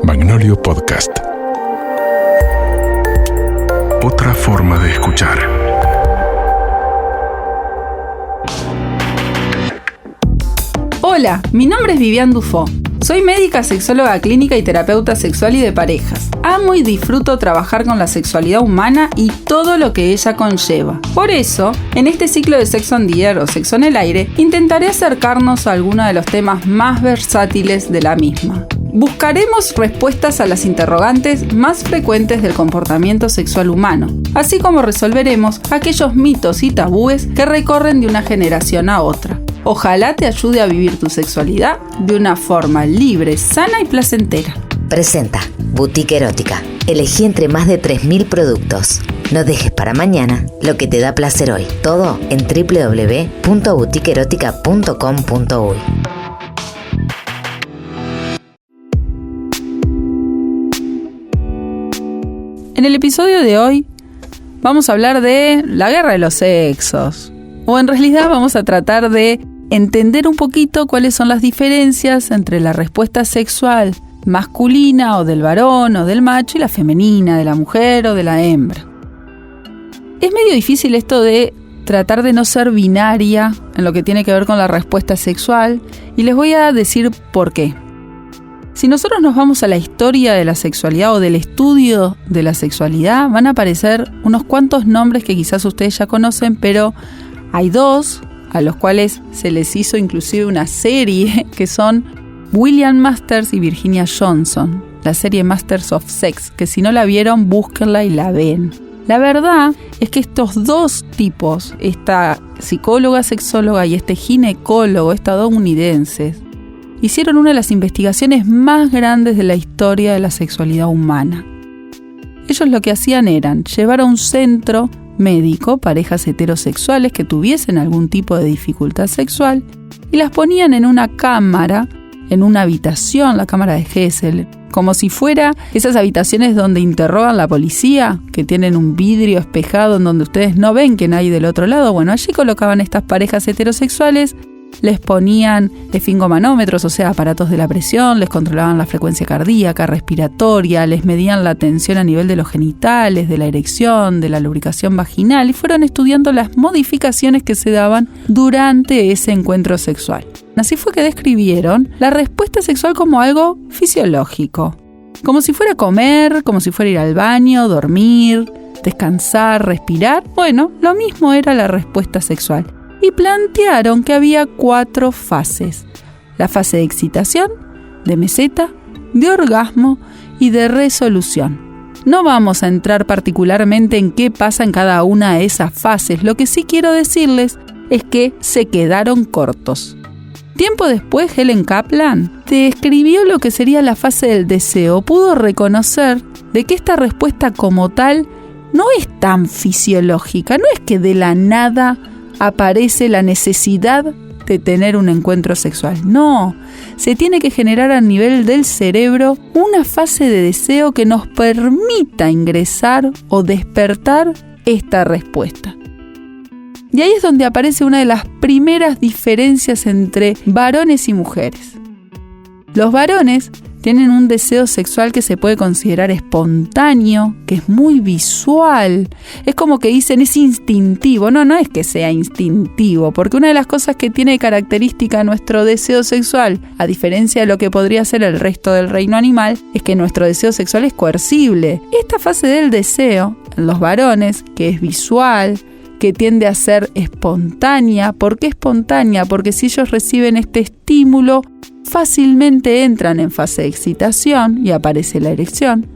Magnolio Podcast. Otra forma de escuchar. Hola, mi nombre es Vivian Dufo. Soy médica, sexóloga clínica y terapeuta sexual y de parejas. Amo y disfruto trabajar con la sexualidad humana y todo lo que ella conlleva. Por eso, en este ciclo de Sexo on the Air o Sexo en el Aire, intentaré acercarnos a algunos de los temas más versátiles de la misma. Buscaremos respuestas a las interrogantes más frecuentes del comportamiento sexual humano, así como resolveremos aquellos mitos y tabúes que recorren de una generación a otra. Ojalá te ayude a vivir tu sexualidad de una forma libre, sana y placentera. Presenta Boutique Erótica. Elegí entre más de 3.000 productos. No dejes para mañana lo que te da placer hoy. Todo en www.boutiqueerotica.com.uy. En el episodio de hoy vamos a hablar de la guerra de los sexos. O en realidad vamos a tratar de entender un poquito cuáles son las diferencias entre la respuesta sexual masculina o del varón o del macho y la femenina, de la mujer o de la hembra. Es medio difícil esto de tratar de no ser binaria en lo que tiene que ver con la respuesta sexual y les voy a decir por qué. Si nosotros nos vamos a la historia de la sexualidad o del estudio de la sexualidad, van a aparecer unos cuantos nombres que quizás ustedes ya conocen, pero hay dos a los cuales se les hizo inclusive una serie, que son William Masters y Virginia Johnson, la serie Masters of Sex, que si no la vieron, búsquenla y la ven. La verdad es que estos dos tipos, esta psicóloga, sexóloga y este ginecólogo estadounidenses, hicieron una de las investigaciones más grandes de la historia de la sexualidad humana. Ellos lo que hacían eran llevar a un centro médico parejas heterosexuales que tuviesen algún tipo de dificultad sexual y las ponían en una cámara, en una habitación, la cámara de Gesell, como si fuera esas habitaciones donde interrogan la policía, que tienen un vidrio espejado en donde ustedes no ven que nadie del otro lado. Bueno, allí colocaban estas parejas heterosexuales, les ponían esfingomanómetros, o sea, aparatos de la presión, les controlaban la frecuencia cardíaca, respiratoria, les medían la tensión a nivel de los genitales, de la erección, de la lubricación vaginal y fueron estudiando las modificaciones que se daban durante ese encuentro sexual. Así fue que describieron la respuesta sexual como algo fisiológico, como si fuera comer, como si fuera ir al baño, dormir, descansar, respirar. Bueno, lo mismo era la respuesta sexual. Y plantearon que había 4 fases: la fase de excitación, de meseta, de orgasmo y de resolución. No vamos a entrar particularmente en qué pasa en cada una de esas fases, lo que sí quiero decirles es que se quedaron cortos. Tiempo después, Helen Kaplan describió lo que sería la fase del deseo. Pudo reconocer de que esta respuesta como tal no es tan fisiológica, no es que de la nada aparece la necesidad de tener un encuentro sexual. No, se tiene que generar a nivel del cerebro una fase de deseo que nos permita ingresar o despertar esta respuesta. Y ahí es donde aparece una de las primeras diferencias entre varones y mujeres. Los varones tienen un deseo sexual que se puede considerar espontáneo, que es muy visual. Es como que dicen, es instintivo. No es que sea instintivo, porque una de las cosas que tiene característica nuestro deseo sexual, a diferencia de lo que podría ser el resto del reino animal, es que nuestro deseo sexual es coercible. Esta fase del deseo, en los varones, que es visual, que tiende a ser espontánea. ¿Por qué espontánea? Porque si ellos reciben este estímulo, fácilmente entran en fase de excitación y aparece la erección.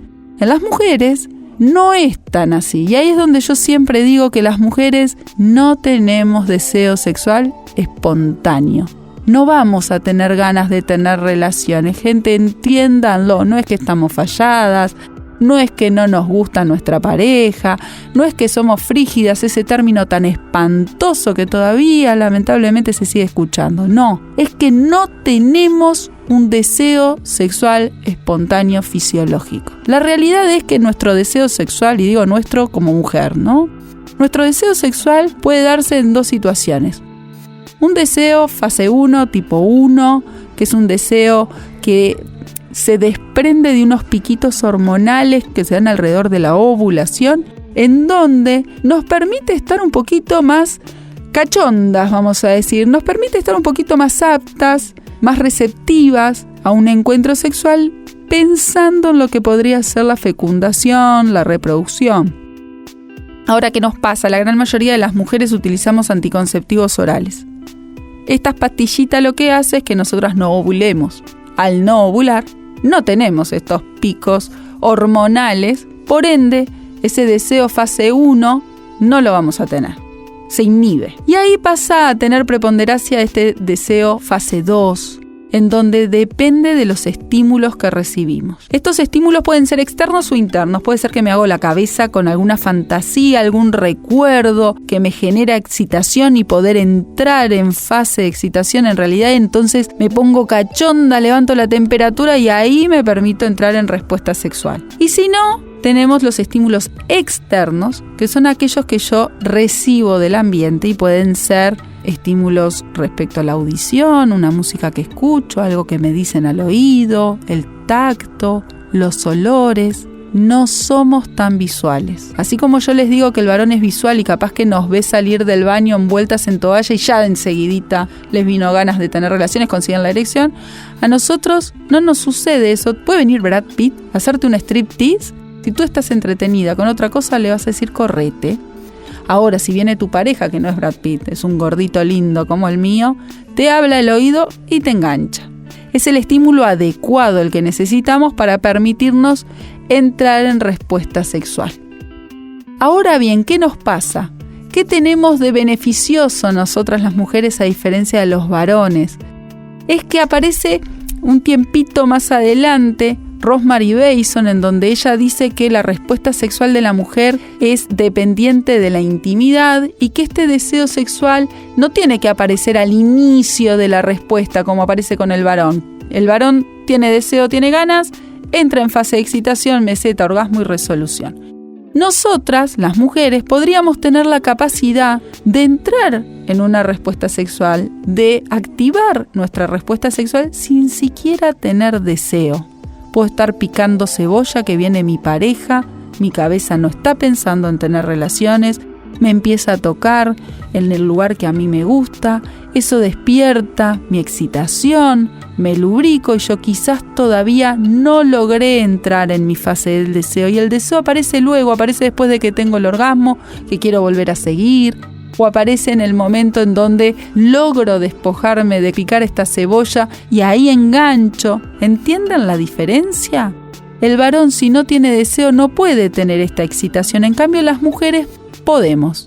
En las mujeres no es tan así. Y ahí es donde yo siempre digo que las mujeres no tenemos deseo sexual espontáneo. No vamos a tener ganas de tener relaciones. Gente, entiéndanlo. No es que estamos falladas. No es que no nos gusta nuestra pareja, no es que somos frígidas, ese término tan espantoso que todavía lamentablemente se sigue escuchando. No, es que no tenemos un deseo sexual espontáneo fisiológico. La realidad es que nuestro deseo sexual, y digo nuestro como mujer, ¿no? Nuestro deseo sexual puede darse en 2 situaciones. Un deseo fase 1, tipo 1, que es un deseo que se desprende de unos piquitos hormonales que se dan alrededor de la ovulación, en donde nos permite estar un poquito más cachondas, vamos a decir, nos permite estar un poquito más aptas, más receptivas a un encuentro sexual, pensando en lo que podría ser la fecundación, la reproducción. Ahora, ¿qué nos pasa? La gran mayoría de las mujeres utilizamos anticonceptivos orales. Estas pastillitas lo que hace es que nosotras no ovulemos. Al no ovular, no tenemos estos picos hormonales, por ende, ese deseo fase 1 no lo vamos a tener. Se inhibe. Y ahí pasa a tener preponderancia este deseo fase 2, en donde depende de los estímulos que recibimos. Estos estímulos pueden ser externos o internos. Puede ser que me hago la cabeza con alguna fantasía, algún recuerdo que me genera excitación y poder entrar en fase de excitación en realidad. Entonces me pongo cachonda, levanto la temperatura y ahí me permito entrar en respuesta sexual. Y si no, tenemos los estímulos externos, que son aquellos que yo recibo del ambiente y pueden ser estímulos respecto a la audición, una música que escucho, algo que me dicen al oído, el tacto, los olores. No somos tan visuales. Así como yo les digo que el varón es visual y capaz que nos ve salir del baño envueltas en toalla y ya enseguidita les vino ganas de tener relaciones, consiguen la erección, a nosotros no nos sucede eso. Puede venir Brad Pitt a hacerte un striptease. Si tú estás entretenida con otra cosa, le vas a decir correte. Ahora, si viene tu pareja, que no es Brad Pitt, es un gordito lindo como el mío, te habla al oído y te engancha. Es el estímulo adecuado el que necesitamos para permitirnos entrar en respuesta sexual. Ahora bien, ¿qué nos pasa? ¿Qué tenemos de beneficioso nosotras las mujeres a diferencia de los varones? Es que aparece un tiempito más adelante Rosemary Bason, en donde ella dice que la respuesta sexual de la mujer es dependiente de la intimidad y que este deseo sexual no tiene que aparecer al inicio de la respuesta como aparece con el varón. El varón tiene deseo, tiene ganas, entra en fase de excitación, meseta, orgasmo y resolución. Nosotras, las mujeres, podríamos tener la capacidad de entrar en una respuesta sexual, de activar nuestra respuesta sexual sin siquiera tener deseo. Puedo estar picando cebolla que viene mi pareja, mi cabeza no está pensando en tener relaciones, me empieza a tocar en el lugar que a mí me gusta, eso despierta mi excitación, me lubrico y yo quizás todavía no logré entrar en mi fase del deseo y el deseo aparece luego, aparece después de que tengo el orgasmo, que quiero volver a seguir, o aparece en el momento en donde logro despojarme de picar esta cebolla y ahí engancho. ¿Entienden la diferencia? El varón, si no tiene deseo, no puede tener esta excitación. En cambio, las mujeres podemos.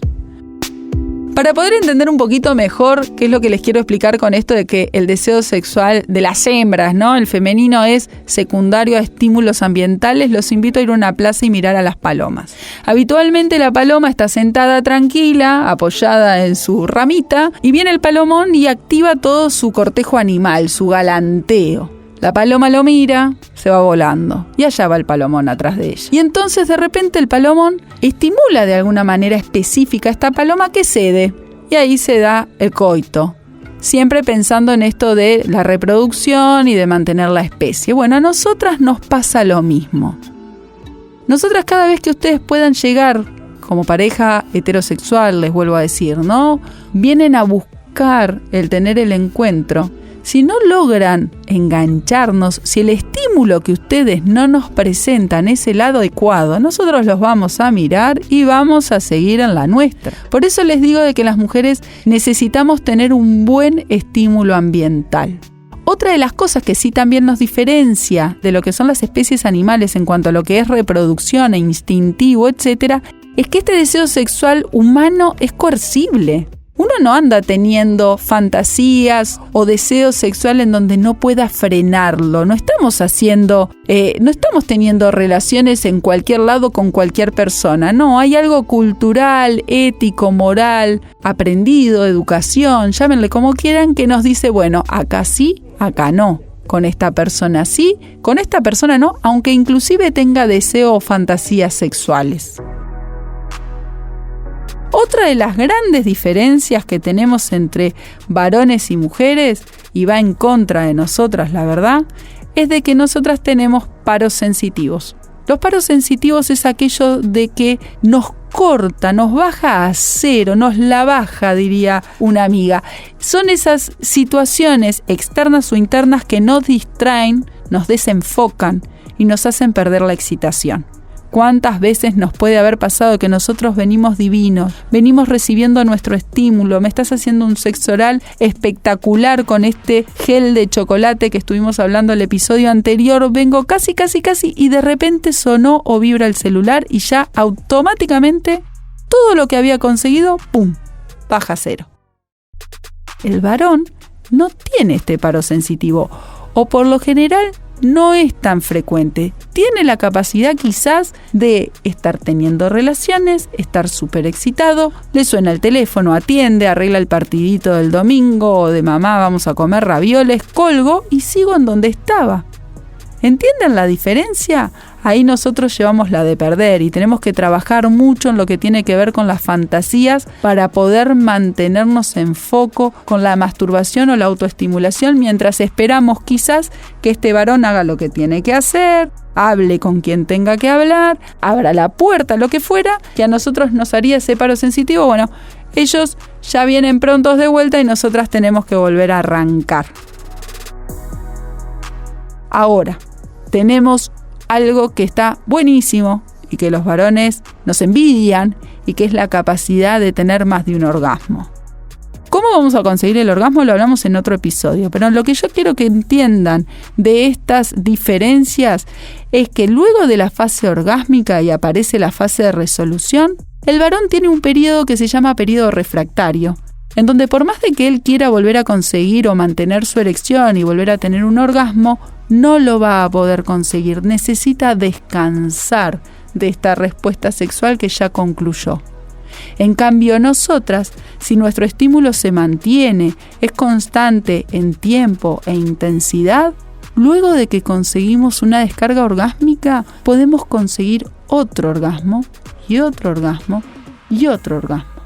Para poder entender un poquito mejor qué es lo que les quiero explicar con esto de que el deseo sexual de las hembras, ¿no? El femenino es secundario a estímulos ambientales, los invito a ir a una plaza y mirar a las palomas. Habitualmente la paloma está sentada tranquila, apoyada en su ramita, y viene el palomón y activa todo su cortejo animal, su galanteo. La paloma lo mira, se va volando y allá va el palomón atrás de ella. Y entonces de repente el palomón estimula de alguna manera específica a esta paloma que cede. Y ahí se da el coito. Siempre pensando en esto de la reproducción y de mantener la especie. Bueno, a nosotras nos pasa lo mismo. Nosotras cada vez que ustedes puedan llegar como pareja heterosexual, les vuelvo a decir, ¿no? Vienen a buscar el tener el encuentro. Si no logran engancharnos, si el estímulo que ustedes no nos presentan es el adecuado, nosotros los vamos a mirar y vamos a seguir en la nuestra. Por eso les digo de que las mujeres necesitamos tener un buen estímulo ambiental. Otra de las cosas que sí también nos diferencia de lo que son las especies animales en cuanto a lo que es reproducción e instintivo, etc., es que este deseo sexual humano es coercible. Uno no anda teniendo fantasías o deseos sexuales en donde no pueda frenarlo. No estamos teniendo relaciones en cualquier lado con cualquier persona. No, hay algo cultural, ético, moral, aprendido, educación, llámenle como quieran, que nos dice, bueno, acá sí, acá no. Con esta persona sí, con esta persona no, aunque inclusive tenga deseo o fantasías sexuales. Otra de las grandes diferencias que tenemos entre varones y mujeres, y va en contra de nosotras, la verdad, es de que nosotras tenemos paros sensitivos. Los paros sensitivos es aquello de que nos corta, nos baja a cero, nos la baja, diría una amiga. Son esas situaciones externas o internas que nos distraen, nos desenfocan y nos hacen perder la excitación. ¿Cuántas veces nos puede haber pasado que nosotros venimos divinos, venimos recibiendo nuestro estímulo? Me estás haciendo un sexo oral espectacular con este gel de chocolate que estuvimos hablando el episodio anterior. Vengo casi y de repente sonó o vibra el celular y ya automáticamente todo lo que había conseguido, ¡pum!, baja a cero. El varón no tiene este paro sensitivo, o por lo general no es tan frecuente. Tiene la capacidad quizás de estar teniendo relaciones, estar súper excitado, le suena el teléfono, atiende, arregla el partidito del domingo o de mamá, vamos a comer ravioles, colgo y sigo en donde estaba. ¿Entienden la diferencia? Ahí nosotros llevamos la de perder y tenemos que trabajar mucho en lo que tiene que ver con las fantasías para poder mantenernos en foco con la masturbación o la autoestimulación mientras esperamos quizás que este varón haga lo que tiene que hacer, hable con quien tenga que hablar, abra la puerta, lo que fuera, que a nosotros nos haría ese paro sensitivo. Bueno, ellos ya vienen prontos de vuelta y nosotras tenemos que volver a arrancar. Ahora, tenemos algo que está buenísimo y que los varones nos envidian y que es la capacidad de tener más de un orgasmo. ¿Cómo vamos a conseguir el orgasmo? Lo hablamos en otro episodio, pero lo que yo quiero que entiendan de estas diferencias es que luego de la fase orgásmica y aparece la fase de resolución, el varón tiene un periodo que se llama periodo refractario, en donde por más de que él quiera volver a conseguir o mantener su erección y volver a tener un orgasmo, no lo va a poder conseguir. Necesita descansar de esta respuesta sexual que ya concluyó. En cambio, nosotras, si nuestro estímulo se mantiene, es constante en tiempo e intensidad, luego de que conseguimos una descarga orgásmica, podemos conseguir otro orgasmo y otro orgasmo y otro orgasmo.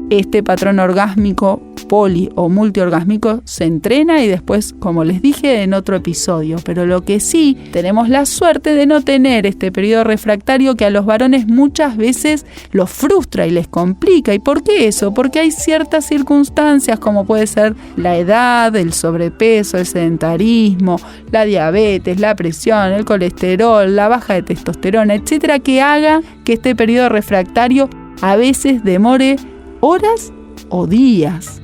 Este patrón orgásmico poli o multiorgásmico se entrena y después, como les dije en otro episodio, pero lo que sí tenemos la suerte de no tener este periodo refractario que a los varones muchas veces los frustra y les complica. ¿Y por qué eso? Porque hay ciertas circunstancias como puede ser la edad, el sobrepeso, el sedentarismo, la diabetes, la presión, el colesterol, la baja de testosterona, etcétera, que haga que este periodo refractario a veces demore horas o días.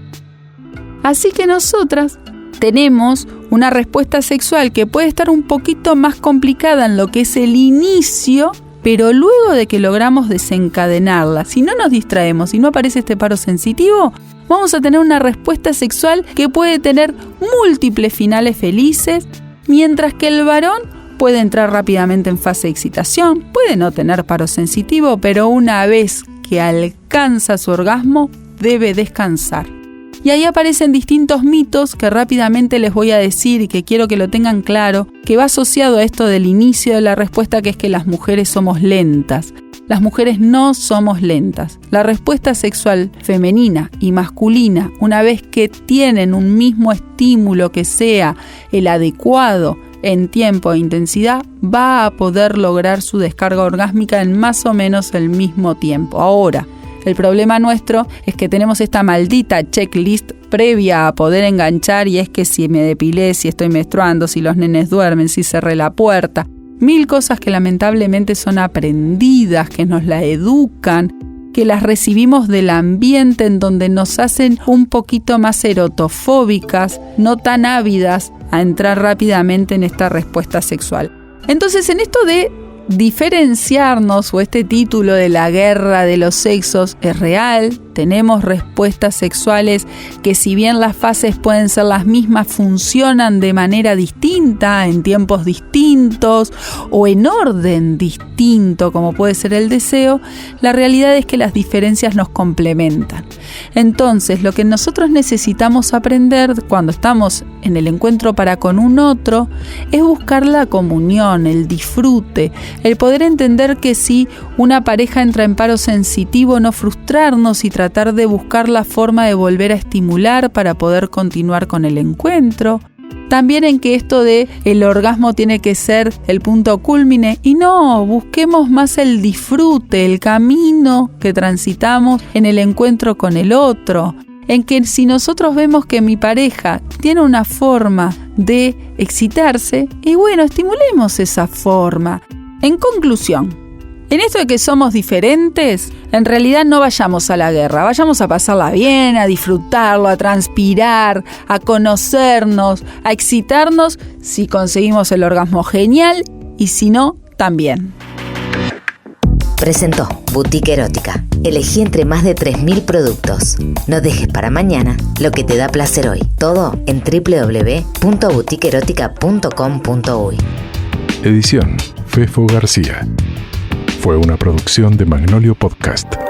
Así que nosotras tenemos una respuesta sexual que puede estar un poquito más complicada en lo que es el inicio, pero luego de que logramos desencadenarla, si no nos distraemos, si no aparece este paro sensitivo, vamos a tener una respuesta sexual que puede tener múltiples finales felices, mientras que el varón puede entrar rápidamente en fase de excitación, puede no tener paro sensitivo, pero una vez que alcanza su orgasmo, debe descansar. Y ahí aparecen distintos mitos que rápidamente les voy a decir y que quiero que lo tengan claro, que va asociado a esto del inicio de la respuesta, que es que las mujeres somos lentas. Las mujeres no somos lentas. La respuesta sexual femenina y masculina, una vez que tienen un mismo estímulo que sea el adecuado en tiempo e intensidad, va a poder lograr su descarga orgásmica en más o menos el mismo tiempo. Ahora, el problema nuestro es que tenemos esta maldita checklist previa a poder enganchar, y es que si me depilé, si estoy menstruando, si los nenes duermen, si cerré la puerta. 1000 cosas que lamentablemente son aprendidas, que nos la educan, que las recibimos del ambiente en donde nos hacen un poquito más erotofóbicas, no tan ávidas a entrar rápidamente en esta respuesta sexual. Entonces, en esto de diferenciarnos, o este título de la guerra de los sexos, es real. Tenemos respuestas sexuales que, si bien las fases pueden ser las mismas, funcionan de manera distinta, en tiempos distintos o en orden distinto, como puede ser el deseo. La realidad es que las diferencias nos complementan. Entonces, lo que nosotros necesitamos aprender cuando estamos en el encuentro para con un otro es buscar la comunión, el disfrute, el poder entender que si una pareja entra en paro sensitivo, no frustrarnos y tratar de buscar la forma de volver a estimular para poder continuar con el encuentro. También en que esto de el orgasmo tiene que ser el punto cúlmine, y no, busquemos más el disfrute, el camino que transitamos en el encuentro con el otro. En que si nosotros vemos que mi pareja tiene una forma de excitarse, y bueno, estimulemos esa forma. En conclusión, en esto de que somos diferentes, en realidad no vayamos a la guerra, vayamos a pasarla bien, a disfrutarlo, a transpirar, a conocernos, a excitarnos. Si conseguimos el orgasmo, genial, y si no, también. Presentó Boutique Erótica. Elegí entre más de 3.000 productos. No dejes para mañana lo que te da placer hoy. Todo en www.boutiqueerotica.com.uy. Edición Fefo García. Fue una producción de Magnolio Podcast.